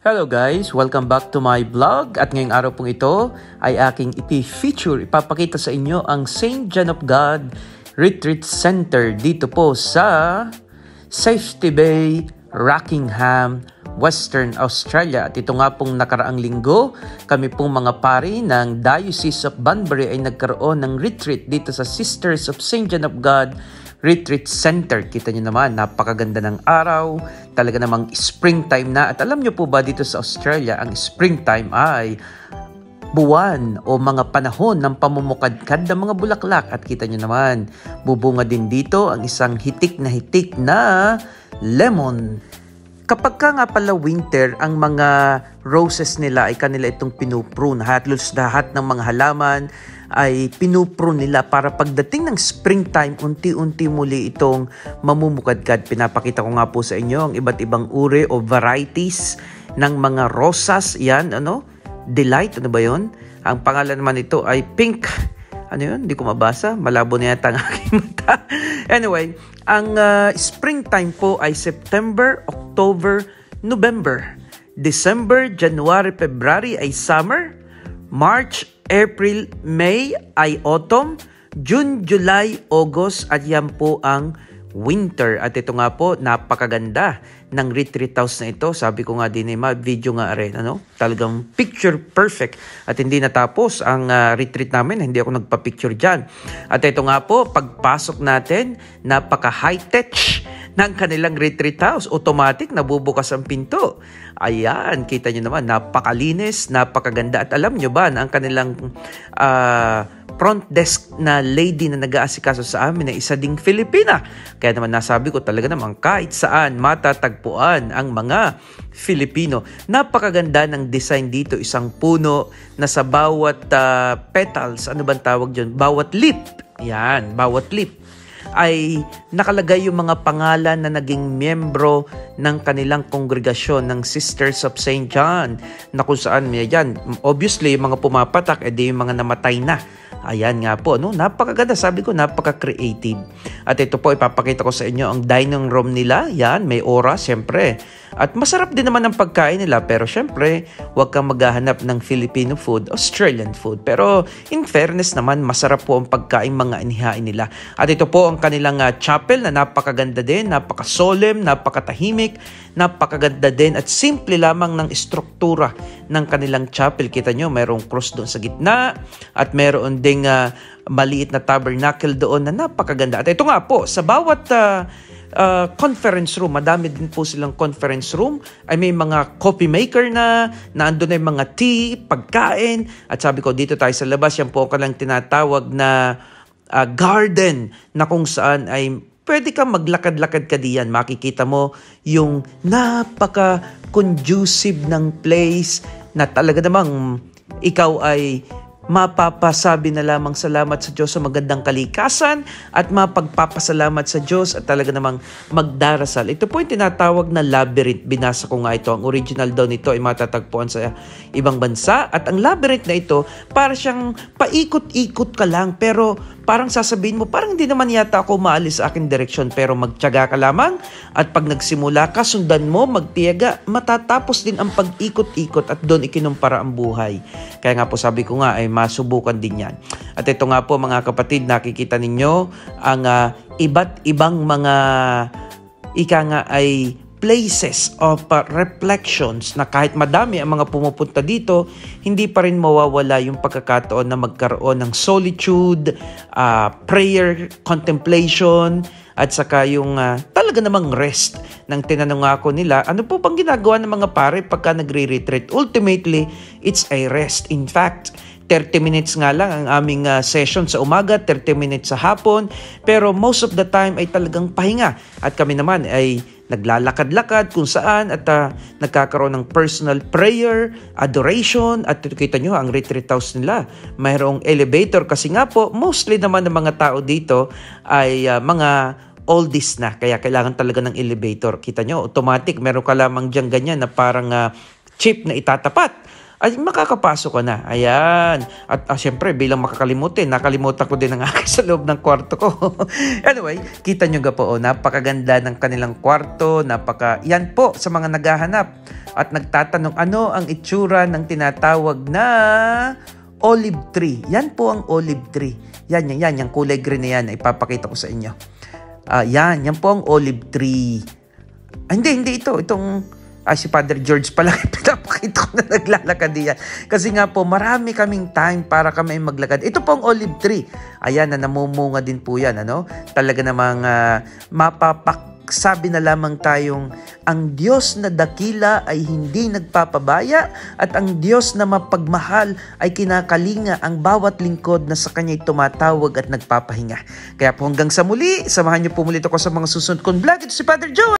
Hello guys! Welcome back to my vlog at ngayong araw pong ito ay aking ipapakita sa inyo ang St. John of God Retreat Center dito po sa Safety Bay, Rockingham, Western Australia. At ito nga pong nakaraang linggo, kami pong mga pari ng Diocese of Bunbury ay nagkaroon ng retreat dito sa Sisters of St. John of God Retreat Center. Kita nyo naman, napakaganda ng araw, talaga namang springtime na. At alam nyo po ba dito sa Australia, ang springtime ay buwan o mga panahon ng pamumukadkad ng mga bulaklak. At kita nyo naman, bubunga din dito ang isang hitik na lemon. Kapag ka nga pala winter, ang mga roses nila ay kanila itong pinuprune. Halos lahat ng mga halaman ay pinuprune nila para pagdating ng springtime, unti-unti muli itong mamumukadkad. Pinapakita ko nga po sa inyo ang iba't ibang uri o varieties ng mga rosas. Yan, Delight, ano ba yun? Ang pangalan naman ito ay pink. Ano yun? Hindi ko mabasa. Malabo na yata ang aking mata. Anyway, ang springtime po ay September, October, November. December, January, February ay summer. March, April, May ay autumn. June, July, August at yan po ang winter. At ito nga po, napakaganda ng retreat house na ito. Sabi ko nga din, video nga rin, talagang picture perfect. At hindi natapos ang retreat namin, hindi ako nagpa-picture dyan. At ito nga po, pagpasok natin, napaka-high-tech ng kanilang retreat house. Automatic, nabubukas ang pinto. Ayan, kita nyo naman, napakalinis, napakaganda. At alam nyo ba na ang kanilang front desk na lady na nag-aasikaso sa amin na isa ding Filipina. Kaya naman nasabi ko talaga naman kahit saan matatagpuan ang mga Filipino. Napakaganda ng design dito. Isang puno na sa bawat petals, ano bang tawag dyan? Bawat leaf. Yan, bawat leaf ay nakalagay yung mga pangalan na naging miyembro ng kanilang kongregasyon ng Sisters of St. John na kung saan yan. Obviously, yung mga pumapatak, yung mga namatay na. Ayan nga po, napakaganda. Sabi ko, napaka-creative. At ito po, ipapakita ko sa inyo ang dining room nila. Yan, may aura, syempre. At masarap din naman ang pagkain nila. Pero syempre, huwag kang maghahanap ng Filipino food, Australian food. Pero in fairness naman, masarap po ang pagkain mga inihain nila. At ito po ang kanilang chapel na napakaganda din, napaka-solemn, napakatahimik, napakaganda din at simple lamang ng struktura ng kanilang chapel. Kita nyo, mayroong cross doon sa gitna at mayroon ding maliit na tabernacle doon na napakaganda. At ito nga po, sa bawat conference room, madami din po silang conference room, ay may mga coffee maker na andun na yung mga tea, pagkain. At sabi ko, dito tayo sa labas, yan po kalang tinatawag na garden na kung saan ay pwede kang maglakad-lakad ka diyan. Makikita mo yung napaka-conducive ng place na talaga namang ikaw ay mapapasabi na lamang salamat sa Diyos sa magandang kalikasan at mapagpapasalamat sa Diyos at talaga namang magdarasal. Ito po yung tinatawag na labyrinth. Binasa ko nga ito. Ang original daw nito ay matatagpuan sa ibang bansa. At ang labyrinth na ito, para siyang paikot-ikot ka lang pero parang sasabihin mo, parang hindi naman yata ako maalis sa aking direksyon pero magtiyaga ka lamang at pag nagsimula ka, sundan mo, magtiyaga, matatapos din ang pag-ikot-ikot at doon ikinumpara ang buhay. Kaya nga po sabi ko nga ay masubukan din yan. At ito nga po mga kapatid, nakikita ninyo ang iba't ibang mga ay places of reflections na kahit madami ang mga pumupunta dito, hindi pa rin mawawala yung pagkakataon na magkaroon ng solitude, prayer, contemplation, at saka yung talaga namang rest. Nang tinanong ako nila, ano po bang ginagawa ng mga pare pagka nagre-retreat? Ultimately, it's a rest. In fact, 30 minutes nga lang ang aming session sa umaga, 30 minutes sa hapon, pero most of the time ay talagang pahinga. At kami naman ay naglalakad-lakad kung saan at nagkakaroon ng personal prayer, adoration, at kita nyo ang retreat house nila. Mayroong elevator kasi nga po, mostly naman ng mga tao dito ay mga oldies na, kaya kailangan talaga ng elevator. Kita nyo, automatic, meron ka lamang dyan ganyan na parang chip na itatapat. ay makakapasok ka na. Ayan. At syempre, bilang makakalimutin, nakalimutan ko din ang aking sa loob ng kwarto ko. Anyway, kita nyo ga po, napakaganda ng kanilang kwarto. Yan po sa mga naghahanap at nagtatanong ano ang itsura ng tinatawag na olive tree. Yan po ang olive tree. Yan, yung kulay green na yan. Ipapakita ko sa inyo. Yan po ang olive tree. Hindi ito. Si Father George pala, pinapakita ko na naglalakad diyan. Kasi nga po, marami kaming time para kami maglakad. Ito po ang olive tree. Ayan, na namumunga din po yan. Talaga namang mapapaksabi na lamang tayong ang Diyos na dakila ay hindi nagpapabaya at ang Diyos na mapagmahal ay kinakalinga ang bawat lingkod na sa Kanya'y tumatawag at nagpapahinga. Kaya po hanggang sa muli, samahan niyo po muli ako sa mga susunod kong vlog. Ito si Father Joe.